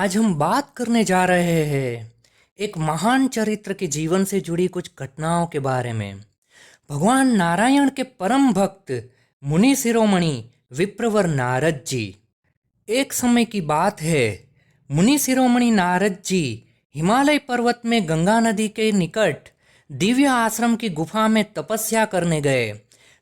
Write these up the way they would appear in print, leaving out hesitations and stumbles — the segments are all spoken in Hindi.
आज हम बात करने जा रहे हैं एक महान चरित्र के जीवन से जुड़ी कुछ घटनाओं के बारे में। भगवान नारायण के परम भक्त मुनि शिरोमणि विप्रवर नारद जी। एक समय की बात है, मुनि शिरोमणि नारद जी हिमालय पर्वत में गंगा नदी के निकट दिव्य आश्रम की गुफा में तपस्या करने गए।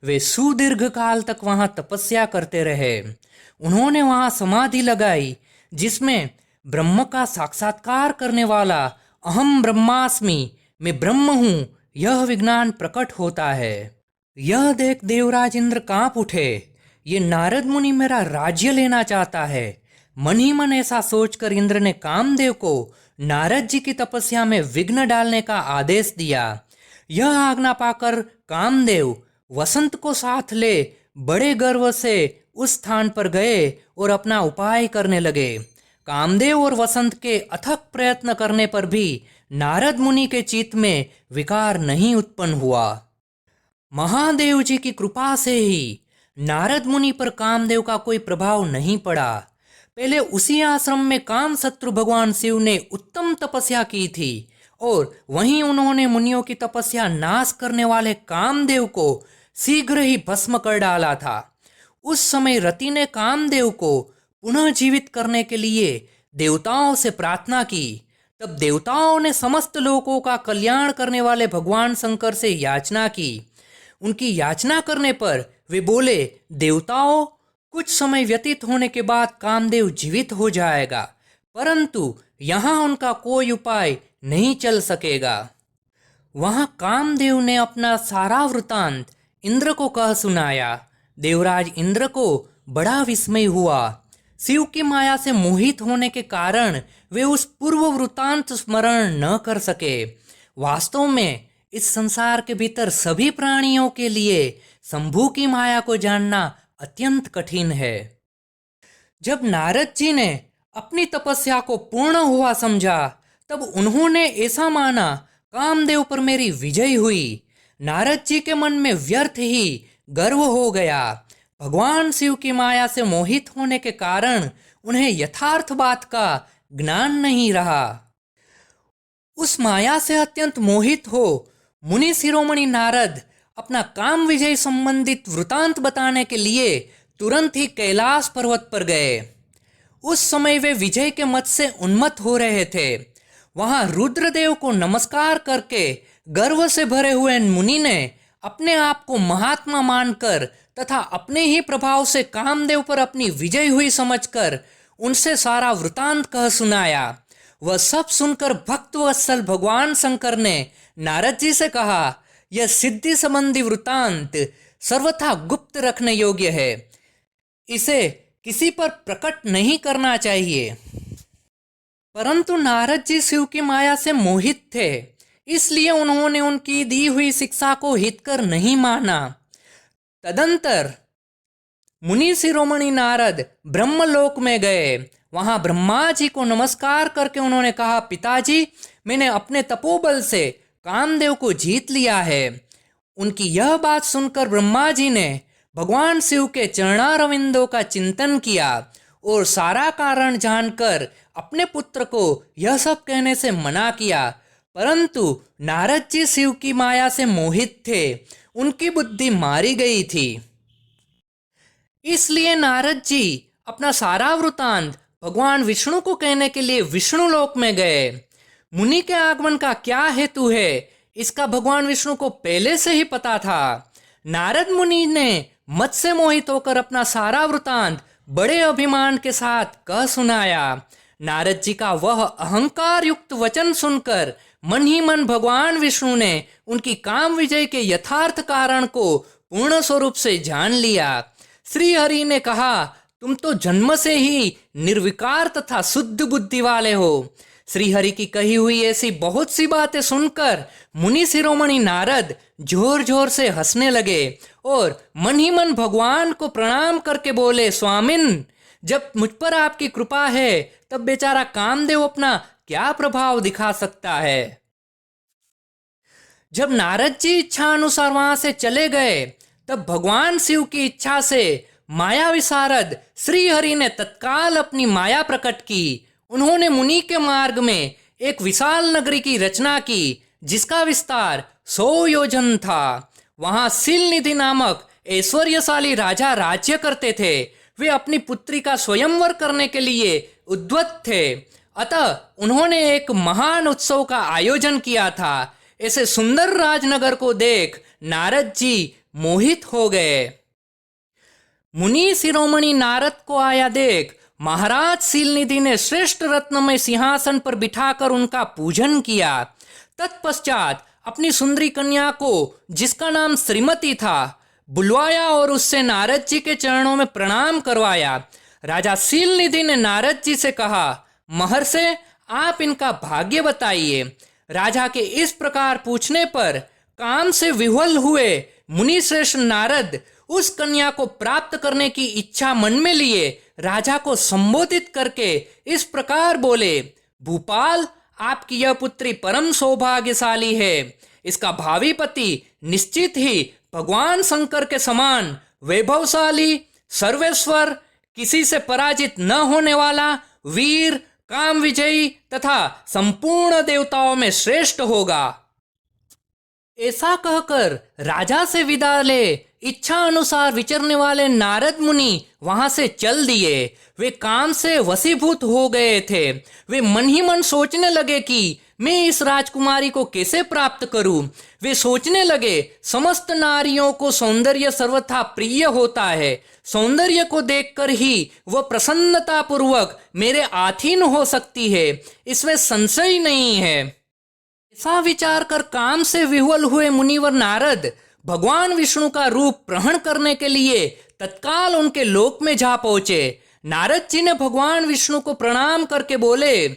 वे सुदीर्घ काल तक वहां तपस्या करते रहे। उन्होंने वहां समाधि लगाई जिसमें ब्रह्म का साक्षात्कार करने वाला अहम ब्रह्मास्मि, मैं ब्रह्म हूँ, यह विज्ञान प्रकट होता है। यह देख देवराज इंद्र कांप उठे। ये नारद मुनि मेरा राज्य लेना चाहता है। मन ही मन ऐसा सोचकर इंद्र ने कामदेव को नारद जी की तपस्या में विघ्न डालने का आदेश दिया। यह आज्ञा पाकर कामदेव वसंत को साथ ले बड़े गर्व से उस स्थान पर गए और अपना उपाय करने लगे। कामदेव और वसंत के अथक प्रयत्न करने पर भी नारद मुनि के चित्त में विकार नहीं उत्पन्न हुआ। महादेव जी की कृपा से ही नारद मुनि पर कामदेव का कोई प्रभाव नहीं पड़ा। पहले उसी आश्रम में काम शत्रु भगवान शिव ने उत्तम तपस्या की थी और वहीं उन्होंने मुनियों की तपस्या नाश करने वाले कामदेव को शीघ्र ही भस्म कर डाला था। उस समय रति ने कामदेव को पुनः जीवित करने के लिए देवताओं से प्रार्थना की। तब देवताओं ने समस्त लोगों का कल्याण करने वाले भगवान शंकर से याचना की। उनकी याचना करने पर वे बोले, देवताओं, कुछ समय व्यतीत होने के बाद कामदेव जीवित हो जाएगा, परंतु यहाँ उनका कोई उपाय नहीं चल सकेगा। वहां कामदेव ने अपना सारा वृतांत इंद्र को कह सुनाया। देवराज इंद्र को बड़ा विस्मय हुआ। शिव की माया से मोहित होने के कारण वे उस पूर्व वृतांत स्मरण न कर सके। वास्तव में इस संसार के भीतर सभी प्राणियों के लिए शंभु की माया को जानना अत्यंत कठिन है। जब नारद जी ने अपनी तपस्या को पूर्ण हुआ समझा, तब उन्होंने ऐसा माना कामदेव पर मेरी विजय हुई। नारद जी के मन में व्यर्थ ही गर्व हो गया। भगवान शिव की माया से मोहित होने के कारण उन्हें यथार्थ बात का ज्ञान नहीं रहा। उस माया से अत्यंत मोहित हो मुनि शिरोमणि नारद अपना काम विजय संबंधित वृतांत बताने के लिए तुरंत ही कैलाश पर्वत पर गए। उस समय वे विजय के मत से उन्मत्त हो रहे थे। वहां रुद्रदेव को नमस्कार करके गर्व से भरे हुए मुनि ने अपने आप को महात्मा मानकर तथा अपने ही प्रभाव से कामदेव पर अपनी विजय हुई समझकर उनसे सारा वृतांत कह सुनाया। वह सब सुनकर भक्तवत्सल भगवान शंकर ने नारद जी से कहा, यह सिद्धि संबंधी वृतांत सर्वथा गुप्त रखने योग्य है, इसे किसी पर प्रकट नहीं करना चाहिए। परंतु नारद जी शिव की माया से मोहित थे, इसलिए उन्होंने उनकी दी हुई शिक्षा को हितकर नहीं माना। तदंतर मुनि शिरोमणि नारद ब्रह्मलोक में गए। वहां ब्रह्मा जी को नमस्कार करके उन्होंने कहा, पिताजी, मैंने अपने तपोबल से कामदेव को जीत लिया है। उनकी यह बात सुनकर ब्रह्मा जी ने भगवान शिव के चरणारविंदों का चिंतन किया और सारा कारण जानकर अपने पुत्र को यह सब कहने से मना किया। परंतु नारद जी शिव की माया से मोहित थे, उनकी बुद्धि मारी गई थी। इसलिए नारद जी अपना सारा वृतांत भगवान विष्णु को कहने के लिए विष्णु लोक में गए। मुनि के आगमन का क्या हेतु है, इसका भगवान विष्णु को पहले से ही पता था। नारद मुनि ने मत से मोहित होकर अपना सारा वृतांत बड़े अभिमान के साथ कह सुनाया। नारद जी का वह अहंकार युक्त वचन सुनकर मन ही मन भगवान विष्णु ने उनकी काम विजय के यथार्थ कारण को पूर्ण स्वरूप से जान लिया। श्री हरि ने कहा, तुम तो जन्म से ही निर्विकार तथा शुद्ध बुद्धि वाले हो। श्री हरि की कही हुई ऐसी बहुत सी बातें सुनकर मुनि शिरोमणि नारद जोर जोर से हंसने लगे और मन ही मन भगवान को प्रणाम करके बोले, स्वामिन, जब मुझ पर आपकी कृपा है तब बेचारा कामदेव अपना क्या प्रभाव दिखा सकता है। जब नारद जी इच्छा अनुसार वहां से चले गए, तब भगवान शिव की इच्छा से माया विशारद श्री हरि ने तत्काल अपनी माया प्रकट की उन्होंने मुनि के मार्ग में एक विशाल नगरी की रचना की जिसका विस्तार 100 योजन था। वहां सील निधि नामक ऐश्वर्यशाली राजा राज्य करते थे। वे अपनी पुत्री का स्वयंवर करने के लिए उद्यत थे, अतः उन्होंने एक महान उत्सव का आयोजन किया था। ऐसे सुंदर राजनगर को देख नारद जी मोहित हो गए। मुनि शिरोमणि नारद को आया देख महाराज सीलनिधि ने श्रेष्ठ रत्नमय सिंहासन पर बिठाकर उनका पूजन किया। तत्पश्चात अपनी सुंदरी कन्या को, जिसका नाम श्रीमती था, बुलवाया और उससे नारद जी के चरणों में प्रणाम करवाया। राजा सीलनिधि ने नारद जी से कहा, महर्षि, आप इनका भाग्य बताइए। राजा के इस प्रकार पूछने पर काम से विह्वल हुए मुनि श्रेष्ठ नारद उस कन्या को प्राप्त करने की इच्छा मन में लिए राजा को संबोधित करके इस प्रकार बोले, भूपाल, आपकी यह पुत्री परम सौभाग्यशाली है। इसका भावी पति निश्चित ही भगवान शंकर के समान वैभवशाली, सर्वेश्वर, किसी से पराजित न होने वाला, वीर, काम विजयी तथा संपूर्ण देवताओं में श्रेष्ठ होगा। ऐसा कहकर राजा से विदा ले इच्छा अनुसार विचरने वाले नारद मुनि वहां से चल दिए। वे काम से वशीभूत हो गए थे। वे मन ही मन सोचने लगे कि मैं इस राजकुमारी को कैसे प्राप्त करूं। वे सोचने लगे, समस्त नारियों को सौंदर्य सर्वथा प्रिय होता है। सौंदर्य को देखकर ही वह प्रसन्नता पूर्वक मेरे आधीन हो सकती है, इसमें संशय नहीं है। ऐसा विचार कर काम से विह्वल हुए मुनिवर नारद भगवान विष्णु का रूप ग्रहण करने के लिए तत्काल उनके लोक में जा पहुंचे। नारद जी ने भगवान विष्णु को प्रणाम करके बोले,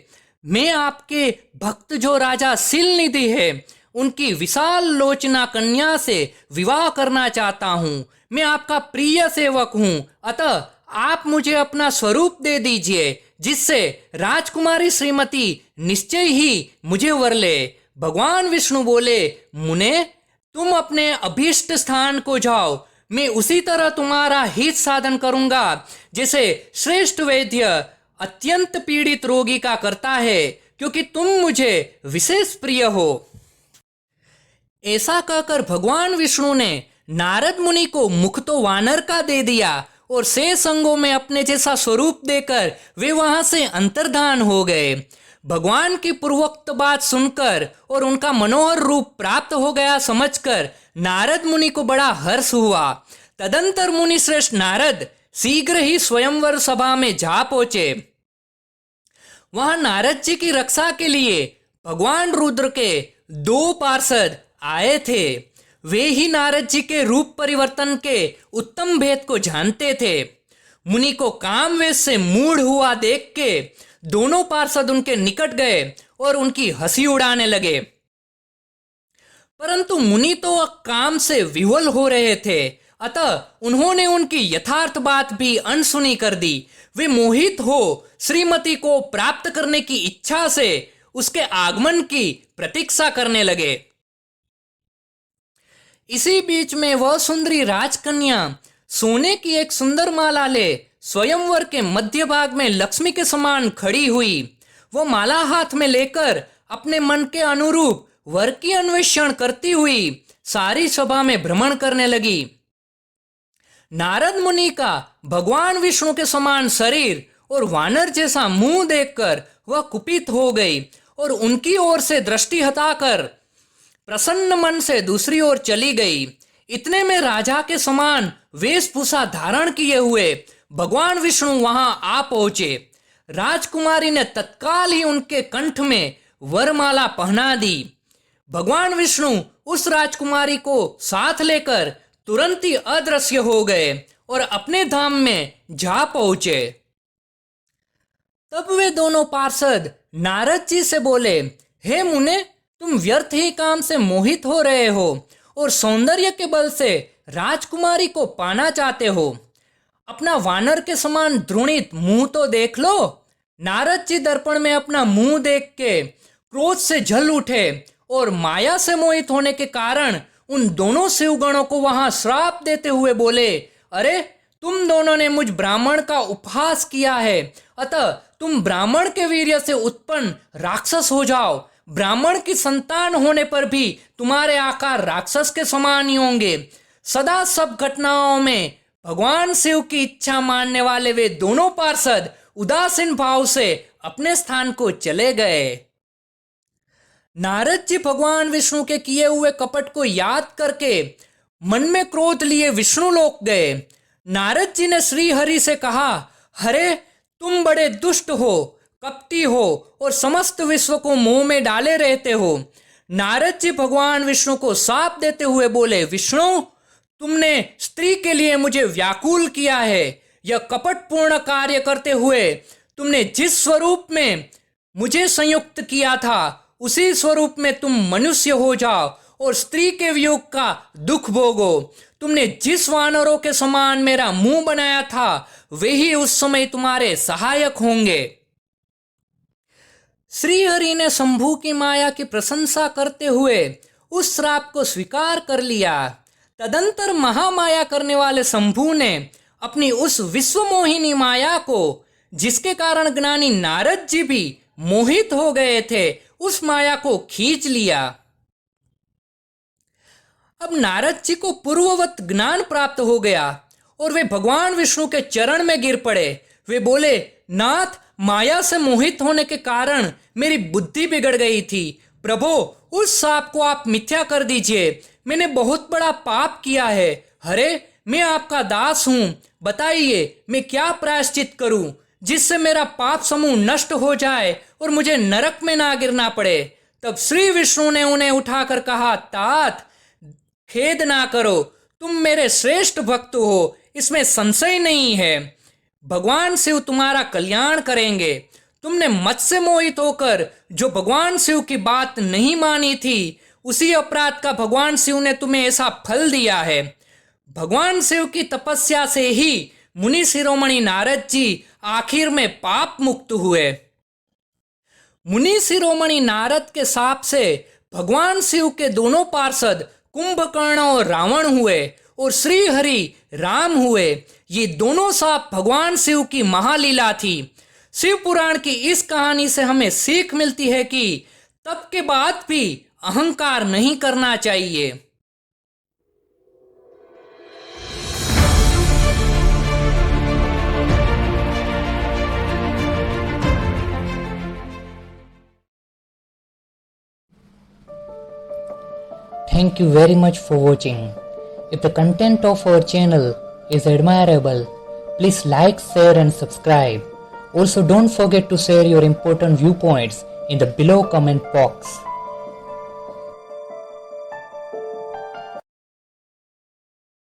मैं आपके भक्त जो राजा सीलनिधि है, उनकी विशाल लोचना कन्या से विवाह करना चाहता हूँ। मैं आपका प्रिय सेवक हूँ, अतः आप मुझे अपना स्वरूप दे दीजिए, जिससे राजकुमारी श्रीमती निश्चय ही मुझे वर ले। भगवान विष्णु बोले, मुने, तुम अपने अभीष्ट स्थान को जाओ। मैं उसी तरह तुम्हारा हित साधन करूंगा जैसे श्रेष्ठ वैद्य अत्यंत पीड़ित रोगी का करता है, क्योंकि तुम मुझे विशेष प्रिय हो। ऐसा कहकर भगवान विष्णु ने नारद मुनि को मुख तो वानर का दे दिया और शेष अंगों में अपने जैसा स्वरूप देकर वे वहां से अंतर्धान हो गए। भगवान की पूर्वोक्त बात सुनकर और उनका मनोहर रूप प्राप्त हो गया समझकर नारद मुनि को बड़ा हर्ष हुआ। तदंतर मुनि श्रेष्ठ नारद शीघ्र ही स्वयंवर सभा में जा पहुंचे। वहां नारद जी की रक्षा के लिए भगवान रुद्र के 2 पार्षद आए थे। वे ही नारद जी के रूप परिवर्तन के उत्तम भेद को जानते थे। मुनि को कामवेश से मूढ़ हुआ देख के दोनों पार्षद उनके निकट गए और उनकी हंसी उड़ाने लगे, परंतु मुनि तो काम से विह्वल हो रहे थे, अतः उन्होंने उनकी यथार्थ बात भी अनसुनी कर दी। वे मोहित हो श्रीमती को प्राप्त करने की इच्छा से उसके आगमन की प्रतीक्षा करने लगे। इसी बीच में वह सुंदरी राजकन्या सोने की एक सुंदर माला ले स्वयंवर के मध्य भाग में लक्ष्मी के समान खड़ी हुई। वो माला हाथ में लेकर अपने मन के अनुरूप वर की अन्वेषण करती हुई सारी सभा में भ्रमण करने लगी। नारद मुनि का भगवान विष्णु के समान शरीर और वानर जैसा मुंह देखकर वह कुपित हो गई और उनकी ओर से दृष्टि हटाकर प्रसन्न मन से दूसरी ओर चली गई। इतने में राजा के समान वेशभूषा धारण किए हुए भगवान विष्णु वहां आ पहुंचे। राजकुमारी ने तत्काल ही उनके कंठ में वरमाला पहना दी। भगवान विष्णु उस राजकुमारी को साथ लेकर तुरंत ही अदृश्य हो गए और अपने धाम में जा पहुंचे। तब वे दोनों पार्षद नारद जी से बोले, हे मुने, तुम व्यर्थ ही काम से मोहित हो रहे हो और सौंदर्य के बल से राजकुमारी को पाना चाहते हो। अपना वानर के समान द्रोणित मुंह तो देख लो। नारद जी दर्पण में अपना मुंह देख के क्रोध से जल उठे और माया से मोहित होने के कारण उन दोनों शिवगणों को वहां श्राप देते हुए बोले, अरे तुम दोनों ने मुझ ब्राह्मण का उपहास किया है, अतः तुम ब्राह्मण के वीर्य से उत्पन्न राक्षस हो जाओ। ब्राह्मण की संतान होने पर भी तुम्हारे आकार राक्षस के समान ही होंगे। सदा सब घटनाओं में भगवान शिव की इच्छा मानने वाले वे दोनों पार्षद उदासीन भाव से अपने स्थान को चले गए। नारद जी भगवान विष्णु के किए हुए कपट को याद करके मन में क्रोध लिए विष्णु लोक गए। नारद जी ने श्री हरि से कहा, हरे तुम बड़े दुष्ट हो, कपटी हो और समस्त विश्व को मोह में डाले रहते हो। नारद जी भगवान विष्णु को शाप देते हुए बोले, विष्णु तुमने स्त्री के लिए मुझे व्याकुल किया है। यह कपटपूर्ण कार्य करते हुए तुमने जिस स्वरूप में मुझे संयुक्त किया था उसी स्वरूप में तुम मनुष्य हो जाओ और स्त्री के वियोग का दुख भोगो। तुमने जिस वानरों के समान मेरा मुंह बनाया था वे ही उस समय तुम्हारे सहायक होंगे। श्री हरि ने शंभू की माया की प्रशंसा करते हुए उस श्राप को स्वीकार कर लिया। तदंतर महामाया करने वाले शंभू ने अपनी उस विश्वमोहिनी माया को, जिसके कारण ज्ञानी नारद जी भी मोहित हो गए थे, उस माया को खींच लिया। अब नारद जी को पूर्ववत ज्ञान प्राप्त हो गया और वे भगवान विष्णु के चरण में गिर पड़े। वे बोले, नाथ माया से मोहित होने के कारण मेरी बुद्धि बिगड़ गई थी। प्रभु उस शाप को आप मिथ्या कर दीजिए, मैंने बहुत बड़ा पाप किया है। हरे मैं आपका दास हूँ, बताइए मैं क्या प्रायश्चित करूँ जिससे मेरा पाप समूह नष्ट हो जाए और मुझे नरक में ना गिरना पड़े। तब श्री विष्णु ने उन्हें उठाकर कहा, तात खेद ना करो, तुम मेरे श्रेष्ठ भक्त हो, इसमें संशय नहीं है। भगवान शिव तुम्हारा कल्याण करेंगे। तुमने मत से मोहित होकर जो भगवान शिव की बात नहीं मानी थी, उसी अपराध का भगवान शिव ने तुम्हें ऐसा फल दिया है। भगवान शिव की तपस्या से ही मुनि शिरोमणि नारद जी आखिर में पाप मुक्त हुए। मुनि शिरोमणि नारद के शाप से भगवान शिव के दोनों पार्षद कुंभकर्ण और रावण हुए और श्री हरि राम हुए। ये दोनों शाप भगवान शिव की महालीला थी। शिव पुराण की इस कहानी से हमें सीख मिलती है कि तप के बाद भी अहंकार नहीं करना चाहिए। Thank you very much for watching. If the content of our channel is admirable, please like, share and subscribe. Also don't forget to share your important viewpoints in the below comment box.